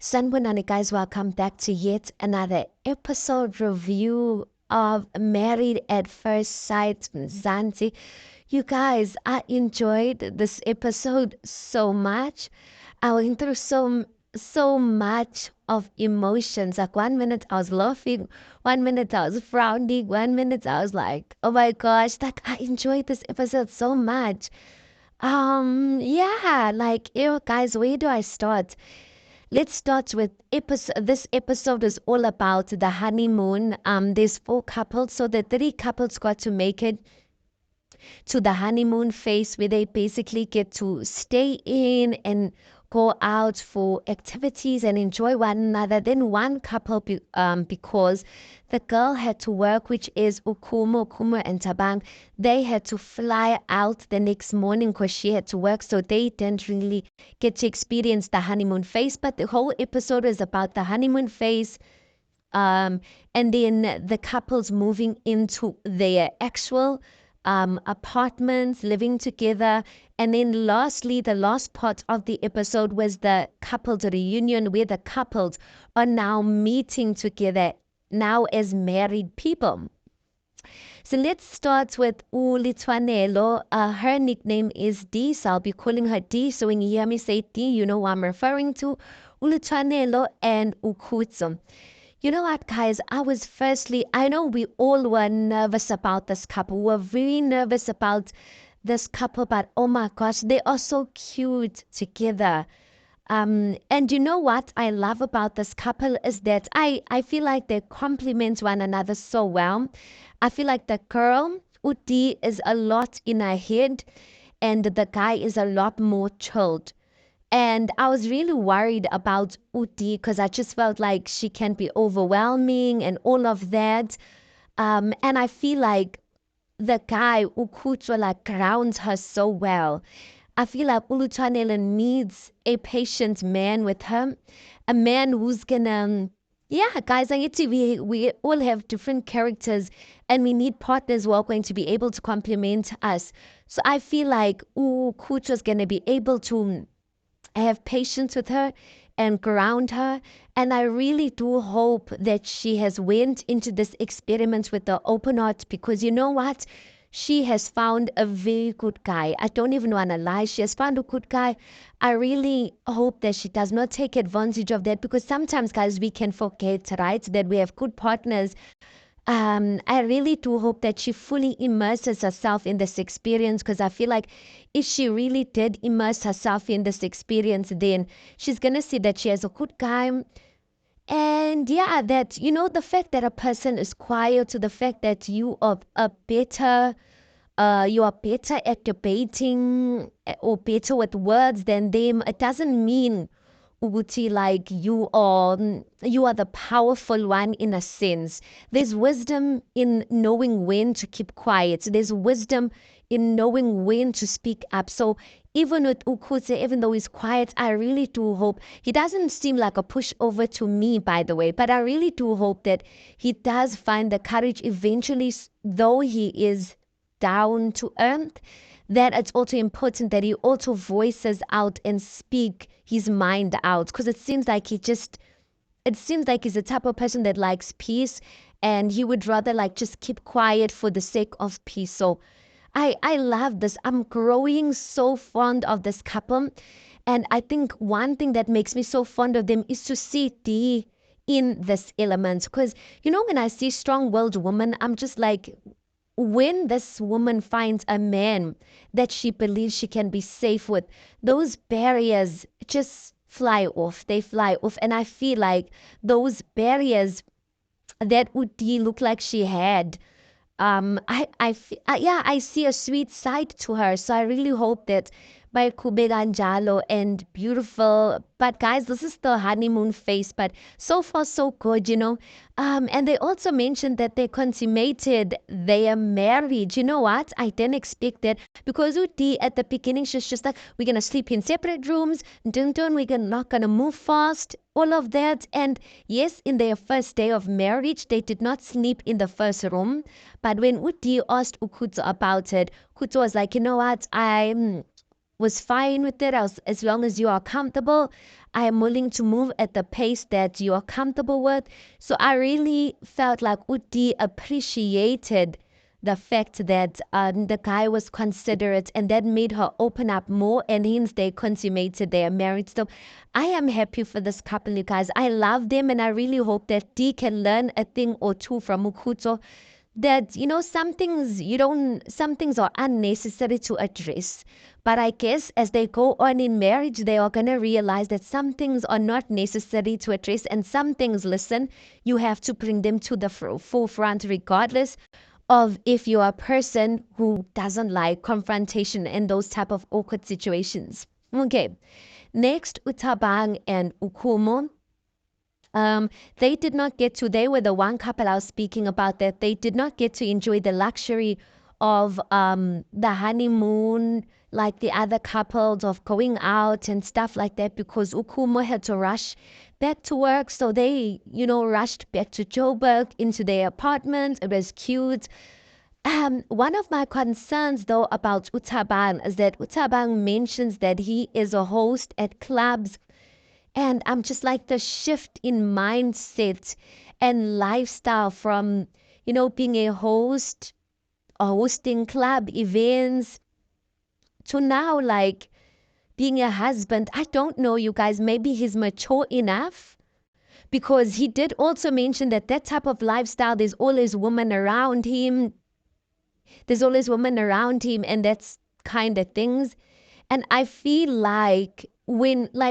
Sanbonani guys, welcome back to yet another episode review of Married at First Sight Mzansi. You guys, I enjoyed this episode so much. I went through so much of emotions. Like 1 minute I was laughing, 1 minute I was frowning, 1 minute I was like, oh my gosh, like I enjoyed this episode so much. Yeah, like, guys, where do I start? Let's start with this episode is all about the honeymoon. There's four couples, so the three couples got to make it to the honeymoon phase where they basically get to stay in and go out for activities and enjoy one another. Then one couple, because the girl had to work, which is Ukumo and Tabang, they had to fly out the next morning because she had to work, so they didn't really get to experience the honeymoon phase. But the whole episode is about the honeymoon phase. And then the couples moving into their actual apartments, living together. And then lastly, the last part of the episode was the couples reunion where the couples are now meeting together now as married people. So let's start with Ulitwanelo. Her nickname is D, so I'll be calling her D. So when you hear me say D, you know what I'm referring to. Ulitwanelo and Ukutsu. You know what, guys? I know we all were nervous about this couple. We were very nervous about this couple, but oh my gosh, they are so cute together. And you know what I love about this couple is that I feel like they complement one another so well. I feel like the girl, Uti, is a lot in her head, and the guy is a lot more chilled. And I was really worried about Uti because I just felt like she can be overwhelming and all of that. And I feel like the guy, Ukutwa, like grounds her so well. I feel like Ulutanela needs a patient man with her, a man who's gonna, yeah, guys, I get to we all have different characters and we need partners who are going to be able to complement us. So I feel like Ukutwa's gonna be able to have patience with her and ground her. And I really do hope that she has went into this experiment with the open heart because you know what? She has found a very good guy. I don't even want to lie. She has found a good guy. I really hope that she does not take advantage of that because sometimes, guys, we can forget, right, that we have good partners. I really do hope that she fully immerses herself in this experience because I feel like if she really did immerse herself in this experience, then she's going to see that she has a good guy. And yeah, that, you know, the fact that a person is quiet to the fact that you are better at debating or better with words than them, it doesn't mean Uguti, like you are the powerful one in a sense. There's wisdom in knowing when to keep quiet. There's wisdom in knowing when to speak up. So even with Ukutse, even though he's quiet, I really do hope he doesn't seem like a pushover to me, by the way, but I really do hope that he does find the courage eventually, though he is down to earth, that it's also important that he also voices out and speak his mind out because it seems like he's the type of person that likes peace and he would rather like just keep quiet for the sake of peace. So I love this. I'm growing so fond of this couple. And I think one thing that makes me so fond of them is to see D in this element. Because, you know, when I see strong-willed woman, I'm just like, when this woman finds a man that she believes she can be safe with, those barriers just fly off. They fly off. And I feel like those barriers that Uti looked like she had, yeah, I see a sweet side to her. So I really hope that by Kubeganjalo and beautiful. But guys, this is the honeymoon phase, but so far so good, you know. And they also mentioned that they consummated their marriage. You know what? I didn't expect that because Uti at the beginning she's just like, we're gonna sleep in separate rooms, we're not gonna move fast, all of that. And yes, in their first day of marriage, they did not sleep in the first room. But when Uti asked Ukutsu about it, Ukutsu was like, you know what? I was fine with it as long as you are comfortable. I am willing to move at the pace that you are comfortable with. So I really felt like Uti appreciated the fact that the guy was considerate, and that made her open up more, and hence they consummated their marriage. So I am happy for this couple, you guys. I love them, and I really hope that Dee can learn a thing or two from Mukuto, that some things are unnecessary to address, but I guess as they go on in marriage they are going to realize that some things are not necessary to address, and some things, listen, you have to bring them to the forefront regardless of if you're a person who doesn't like confrontation and those type of awkward situations. Okay, next, Utabang and Ukumo. They did not get to, they were the one couple I was speaking about, that they did not get to enjoy the luxury of the honeymoon like the other couples, of going out and stuff like that, because Ukumo had to rush back to work. So they, rushed back to Joburg into their apartment. It was cute. One of my concerns though about Utabang is that Utabang mentions that he is a host at clubs, and I'm just like, the shift in mindset and lifestyle from, being a host or hosting club events to now like being a husband. I don't know, you guys, maybe he's mature enough, because he did also mention that that type of lifestyle, there's always women around him. And that's kind of things. And I feel like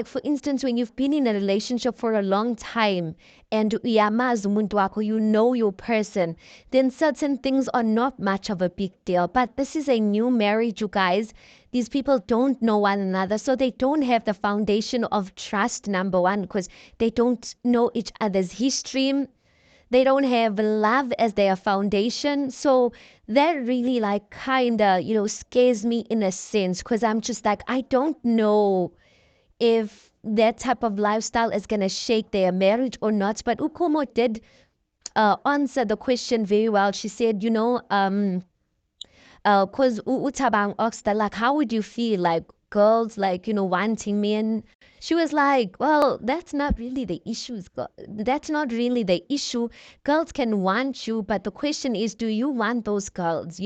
for instance, when you've been in a relationship for a long time and uyamazi umuntu wakho, you know your person, then certain things are not much of a big deal. But this is a new marriage, you guys. These people don't know one another, so they don't have the foundation of trust, number one, because they don't know each other's history. They don't have love as their foundation. So that really like kind of, scares me in a sense, because I'm just like, I don't know if that type of lifestyle is going to shake their marriage or not. But Ukumo did answer the question very well. She said, because Utabang asked her, like, how would you feel like girls, like, wanting men? She was like, well, that's not really the issue. That's not really the issue. Girls can want you, but the question is, do you want those girls,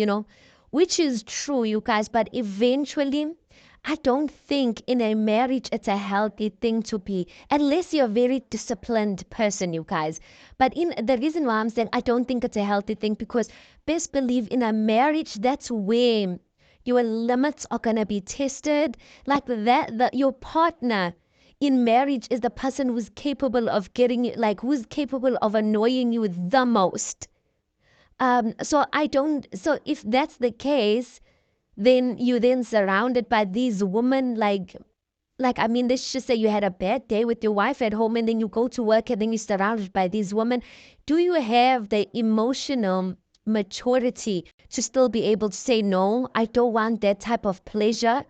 Which is true, you guys, but eventually, I don't think in a marriage it's a healthy thing to be, unless you're a very disciplined person, you guys. But in the reason why I'm saying I don't think it's a healthy thing, because best believe in a marriage, that's where your limits are gonna be tested. Like that, your partner in marriage is the person who's capable of getting you, like who's capable of annoying you the most. So if that's the case, then you then surrounded by these women, like I mean, let's just say you had a bad day with your wife at home, and then you go to work, and then you're surrounded by these women. Do you have the emotional maturity to still be able to say, no, I don't want that type of pleasure,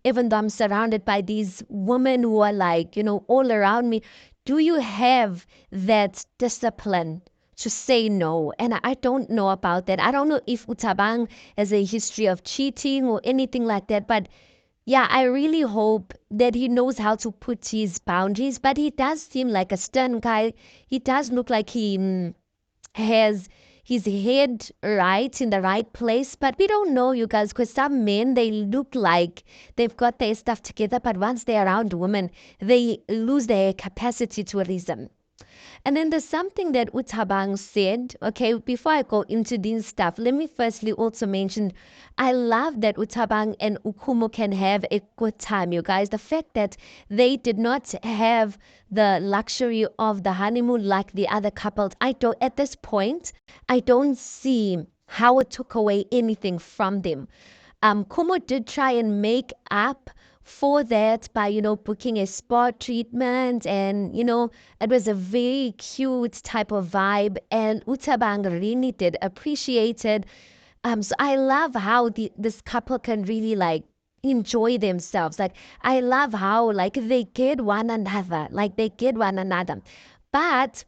even though I'm surrounded by these women who are like, all around me? Do you have that discipline to say no? And I don't know about that. I don't know if Utabang has a history of cheating or anything like that, but yeah, I really hope that he knows how to put his boundaries. But he does seem like a stern guy. He does look like he has his head right in the right place. But we don't know, you guys, because some men, they look like they've got their stuff together, but once they're around women, they lose their capacity to reason. And then there's something that Utabang said. Okay, before I go into this stuff, let me firstly also mention, I love that Utabang and Ukumo can have a good time, you guys. The fact that they did not have the luxury of the honeymoon like the other couples, at this point, I don't see how it took away anything from them. Kumo did try and make up for that by, booking a spa treatment, and, it was a very cute type of vibe, and Utabang really did appreciate it. So I love how this couple can really like enjoy themselves. Like, I love how like they get one another, But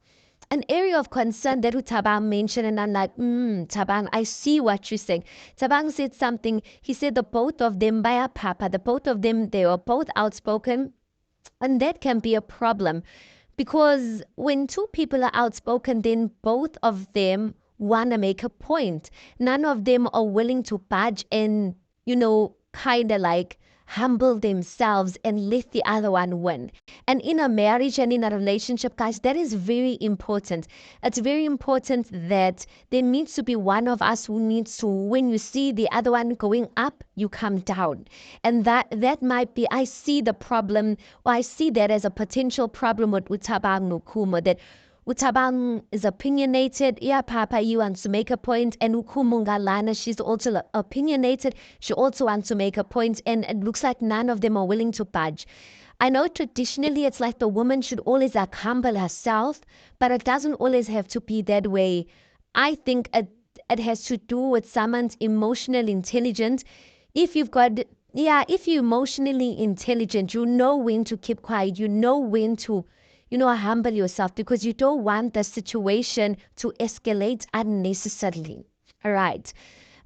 an area of concern that Tabang mentioned, and I'm like, Tabang, I see what you're saying. Tabang said something. He said the both of them, by a papa, the both of them, they were both outspoken. And that can be a problem because when two people are outspoken, then both of them want to make a point. None of them are willing to budge and, kind of like humble themselves and let the other one win. And in a marriage and in a relationship, guys, that is very important. It's very important that there needs to be one of us who needs to, when you see the other one going up, you come down. And that might be, I see the problem, or I see that as a potential problem with Utabang Nukumo, that Utabang is opinionated. Yeah, Papa, you want to make a point. And Ukumungalana, she's also opinionated. She also wants to make a point. And it looks like none of them are willing to budge. I know traditionally it's like the woman should always like humble herself, but it doesn't always have to be that way. I think it has to do with someone's emotional intelligence. If you've got, yeah, if you're emotionally intelligent, you know when to keep quiet, you know when to humble yourself because you don't want the situation to escalate unnecessarily. All right.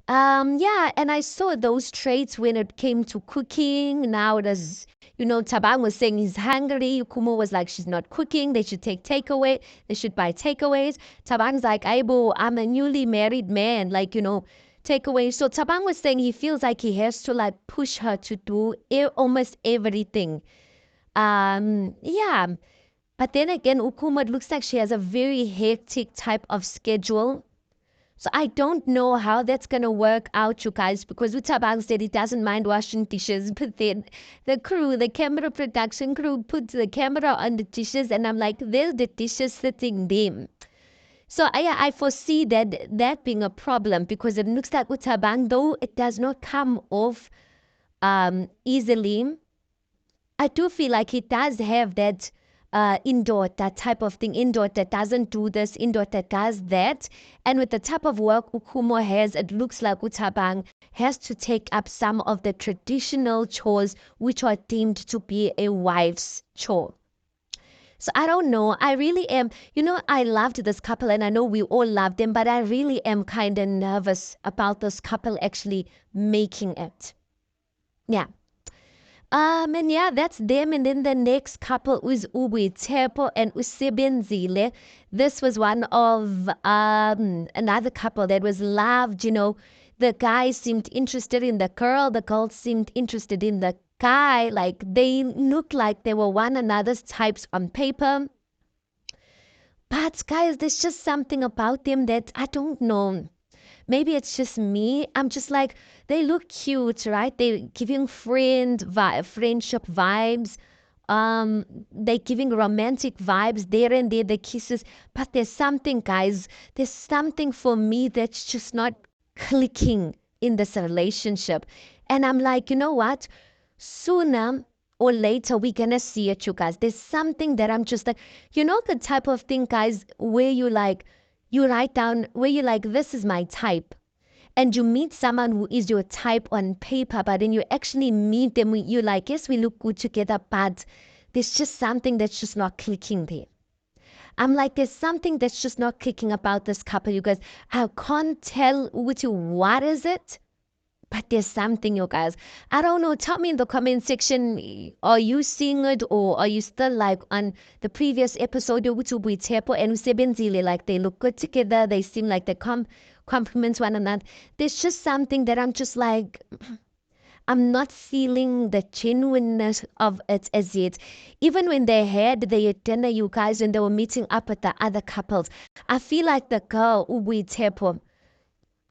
Yeah, and I saw those traits when it came to cooking. Now it is, Tabang was saying he's hungry. Kumo was like, she's not cooking. They should take takeaway. They should buy takeaways. Tabang's like, Aibo, I'm a newly married man. Like, takeaway. So Tabang was saying he feels like he has to like push her to do almost everything. Yeah. But then again, Ukuma, it looks like she has a very hectic type of schedule. So I don't know how that's going to work out, you guys, because Utabang said he doesn't mind washing dishes, but then the camera production crew puts the camera on the dishes, and I'm like, there's the dishes sitting there. So I foresee that being a problem because it looks like Utabang, though it does not come off easily, I do feel like he does have that indoor, that type of thing, indoor that doesn't do this, indoor that does that. And with the type of work Ukumo has, it looks like Utabang has to take up some of the traditional chores which are deemed to be a wife's chore. So I don't know. I really am, I loved this couple and I know we all love them, but I really am kind of nervous about this couple actually making it. Yeah. And yeah, that's them. And then the next couple was Tepo and Usebenzile. This was one of another couple that was loved. The guy seemed interested in the girl seemed interested in the guy. Like they looked like they were one another's types on paper. But guys, there's just something about them that I don't know. Maybe it's just me. I'm just like, they look cute, right? They're giving friendship vibes. They're giving romantic vibes there and there, the kisses. But there's something, guys. There's something for me that's just not clicking in this relationship. And I'm like, you know what? Sooner or later, we're going to see it, you guys. There's something that I'm just like, the type of thing, guys, where you write down, where you're like, this is my type. And you meet someone who is your type on paper, but then you actually meet them, you're like, yes, we look good together, but there's just something that's just not clicking there. I'm like, there's something that's just not clicking about this couple, you guys. I can't tell with you what is it, but there's something, you guys. I don't know. Tell me in the comment section, are you seeing it or are you still like on the previous episode with Tepo and Usebenzile, like they look good together, they seem like they complement one another. There's just something that I'm just like, I'm not feeling the genuineness of it as yet. Even when they had their dinner, you guys, and they were meeting up with the other couples, I feel like the girl, Uwe Tepo,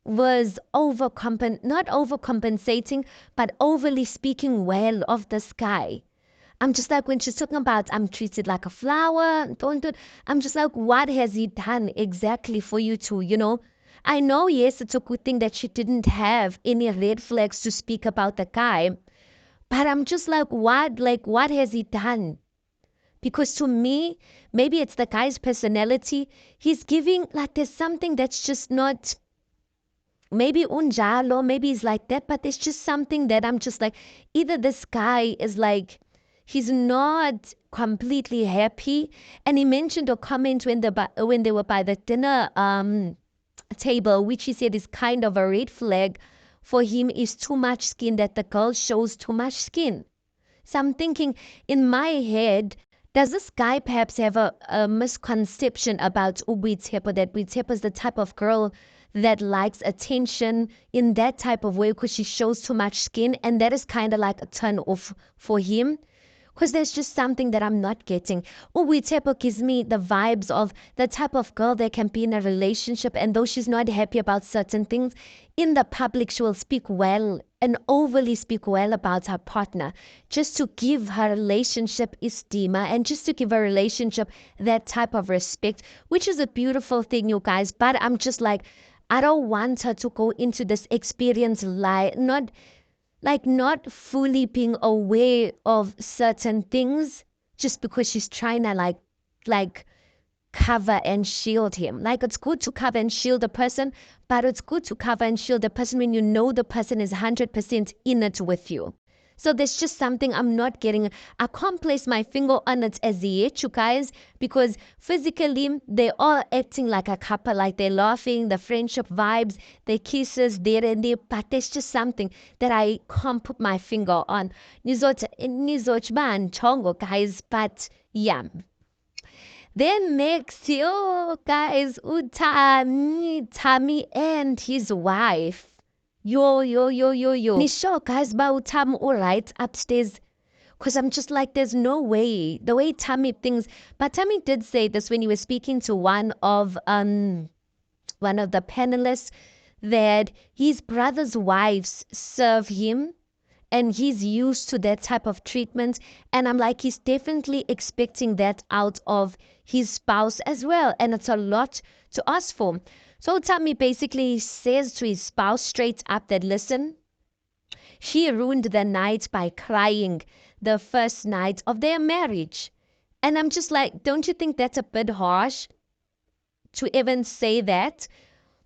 was not overcompensating, but overly speaking well of this guy. I'm just like, when she's talking about, I'm treated like a flower, I'm just like, what has he done exactly for you to, I know, yes, it's a good thing that she didn't have any red flags to speak about the guy, but I'm just like, what has he done? Because to me, maybe it's the guy's personality. He's giving, like, there's something that's just not, maybe unjalo, maybe he's like that, but there's just something that I'm just like, either this guy is like, he's not completely happy. And he mentioned a comment when they were by the dinner table, which he said is kind of a red flag for him, is too much skin, that the girl shows too much skin. So I'm thinking in my head, does this guy perhaps have a misconception about Ubuitepo, that Ubuitepo is the type of girl that likes attention in that type of way because she shows too much skin, and that is kind of like a turn off for him? Because there's just something that I'm not getting. Ubuitepo gives me the vibes of the type of girl that can be in a relationship, and though she's not happy about certain things, in the public she will speak well and overly speak well about her partner, just to give her relationship esteem and just to give her relationship that type of respect, which is a beautiful thing, you guys. But I'm just like, I don't want her to go into this experience not fully being aware of certain things just because she's trying to like cover and shield him. Like, it's good to cover and shield a person, but it's good to cover and shield a person when you know the person is 100% in it with you. So there's just something I'm not getting. I can't place my finger on it as yet, you guys, because physically they're all acting like a couple, like they're laughing, the friendship vibes, their kisses there and there, but there's just something that I can't put my finger on. Nizochban chongo, guys, but yeah. Then next, yo, guys, Utami and his wife. Yo. Nisho, guys, ba Utami all right upstairs? Because I'm just like, there's no way. The way Tammy thinks. But Tammy did say this when he was speaking to one of the panelists, that his brother's wives serve him and he's used to that type of treatment. And I'm like, he's definitely expecting that out of his spouse as well. And it's a lot to ask for. So Tammy basically says to his spouse straight up that, listen, she ruined the night by crying the first night of their marriage. And I'm just like, don't you think that's a bit harsh to even say that?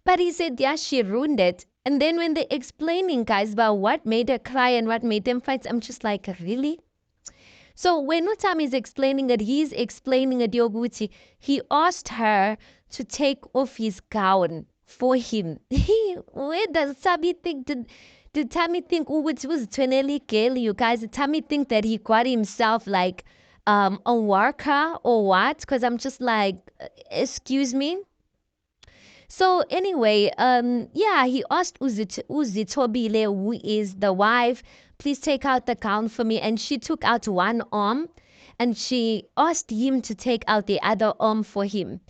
But he said, yeah, she ruined it. And then when they're explaining, guys, about what made her cry and what made them fight, I'm just like, really? So when Utami is explaining it, he's explaining it, Yoguti. He asked her to take off his gown for him. Where does Tammy think? Did Tammy think Uguti was Tweneli girl? You guys, did Tammy think that he got himself like a worker or what? Because I'm just like, excuse me. So anyway, yeah, he asked Uzitobile, who is the wife, please take out the gown for me. And she took out one arm and she asked him to take out the other arm for him.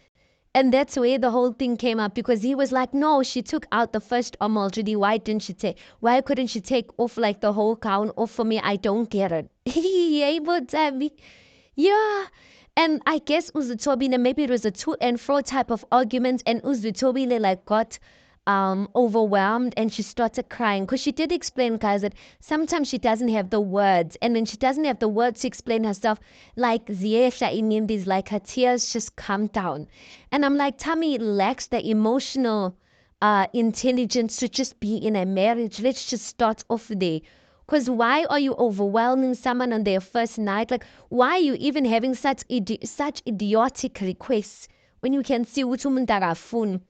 And that's where the whole thing came up, because he was like, no, she took out the first arm already. Why couldn't she take off like the whole gown off for me? I don't get it. Able to me. Yeah. And I guess Uzutobile, maybe it was a to and fro type of argument, and Uzutobile like got overwhelmed and she started crying, because she did explain, guys, that sometimes she doesn't have the words, and when she doesn't have the words to explain herself, like Ziesha in these, like her tears just come down. And I'm like, Tammy lacks the emotional intelligence to just be in a marriage. Let's just start off there. Because why are you overwhelming someone on their first night? Like, why are you even having such idiotic requests when you can see Utumundarafun?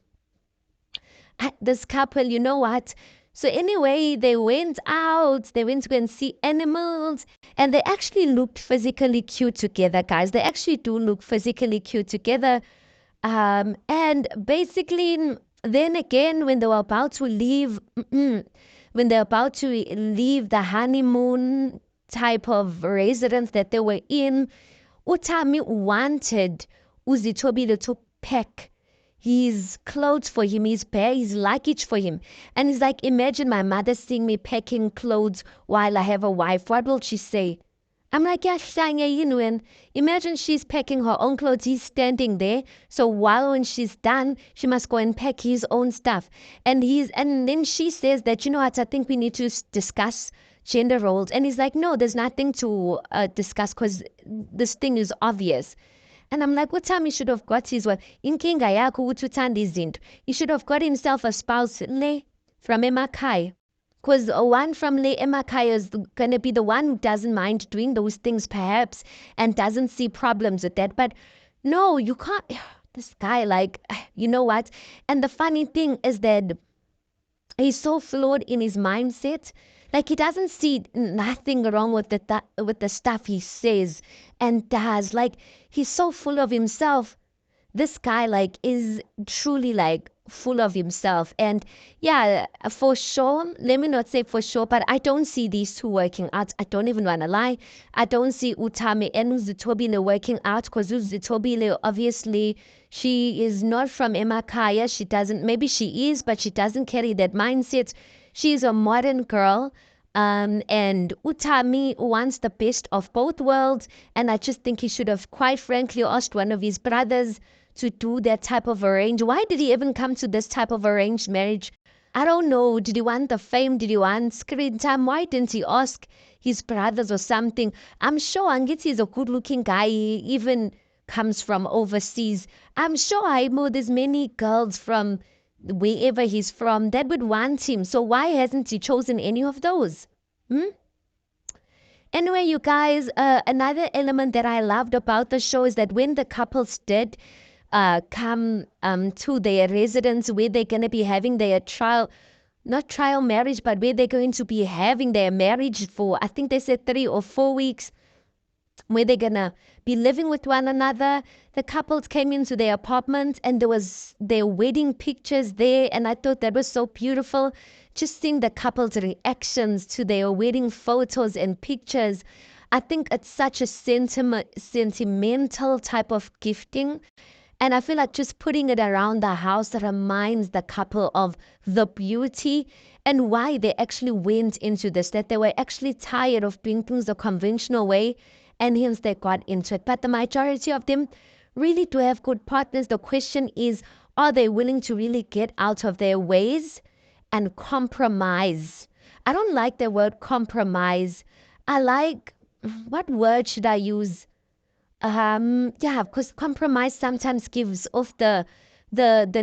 This couple, you know what? So anyway, they went out. They went to go and see animals. And they actually looked physically cute together, guys. They actually do look physically cute together. And basically, then again, when they were about to leave... when they're about to leave the honeymoon type of residence that they were in, Utami wanted Uzitobile to pack his clothes for him, his luggage for him. And he's like, imagine my mother seeing me packing clothes while I have a wife. What will she say? I'm like, yeah, imagine she's packing her own clothes. He's standing there. So when she's done, she must go and pack his own stuff. And then she says that, you know what, I think we need to discuss gender roles. And he's like, no, there's nothing to discuss, because this thing is obvious. And I'm like, what time he should have got his wife? Inkinga yakho ukuthi uthanda izinto. He should have got himself a spouse from Emakai. Because one from Le Emakaya is going to be the one who doesn't mind doing those things, perhaps, and doesn't see problems with that. But no, you can't. This guy, like, you know what? And the funny thing is that he's so flawed in his mindset. Like he doesn't see nothing wrong with with the stuff he says and does. Like he's so full of himself. This guy like is truly like full of himself. And yeah, for sure, let me not say for sure, but I don't see these two working out. I don't even want to lie. I don't see Utami and Uzitobile working out, because Uzitobile, obviously she is not from Emakaya. She doesn't, maybe she is, but she doesn't carry that mindset. She's a modern girl. And Utami wants the best of both worlds. And I just think he should have quite frankly asked one of his brothers to do that type of arrange. Why did he even come to this type of arranged marriage? I don't know. Did he want the fame? Did he want screen time? Why didn't he ask his brothers or something? I'm sure Angiti is a good looking guy. He even comes from overseas. I'm sure I know there's many girls from wherever he's from that would want him. So why hasn't he chosen any of those? Hmm? Anyway, you guys, another element that I loved about the show is that when the couples did come to their residence where they're going to be having their trial, not trial marriage, but where they're going to be having their marriage for, I think they said 3 or 4 weeks, where they're gonna be living with one another. The couples came into their apartment and there was their wedding pictures there, and I thought that was so beautiful. Just seeing the couples' reactions to their wedding photos and pictures. I think it's such a sentimental type of gifting. And I feel like just putting it around the house reminds the couple of the beauty and why they actually went into this, that they were actually tired of doing things the conventional way, and hence they got into it. But the majority of them really do have good partners. The question is, are they willing to really get out of their ways and compromise? I don't like the word compromise. I like, what word should I use? Yeah, because compromise sometimes gives off the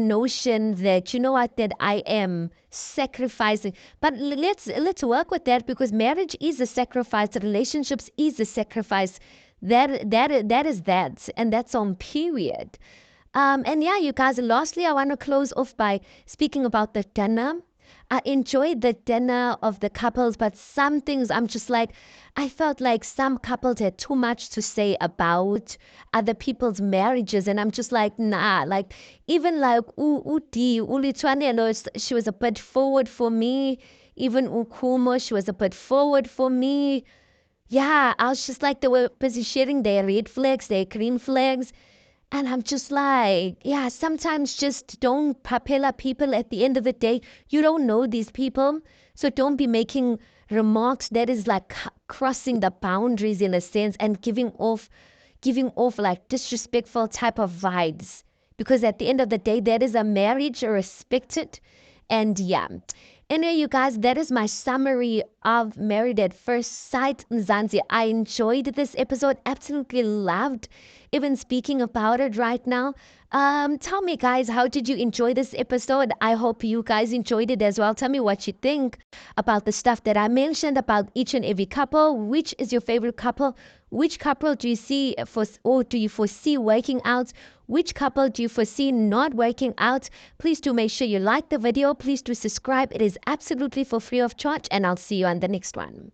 notion that, you know what, that I am sacrificing. But let's work with that, because marriage is a sacrifice, relationships is a sacrifice. That is that, and that's on period. And yeah, you guys, lastly, I want to close off by speaking about the dinner. I enjoyed the dinner of the couples, but some things I'm just like, I felt like some couples had too much to say about other people's marriages, and I'm just like, nah. Like even like Uti Ulitwanelo, she was a bit forward for me. Even Ukumo, she was a bit forward for me. Yeah, I was just like, they were busy sharing their red flags, their green flags. And I'm just like, yeah, sometimes just don't papella people. At the end of the day, you don't know these people. So don't be making remarks that is like crossing the boundaries in a sense, and giving off like disrespectful type of vibes. Because at the end of the day, that is a marriage, respected. And yeah. Anyway, you guys, that is my summary of Married at First Sight Mzansi. I enjoyed this episode, absolutely loved even speaking about it right now. Tell me, guys, how did you enjoy this episode? I hope you guys enjoyed it as well. Tell me what you think about the stuff that I mentioned about each and every couple. Which is your favorite couple? Which couple do you see or do you foresee working out? Which couple do you foresee not working out? Please do make sure you like the video. Please do subscribe. It is absolutely for free of charge, and I'll see you on the next one.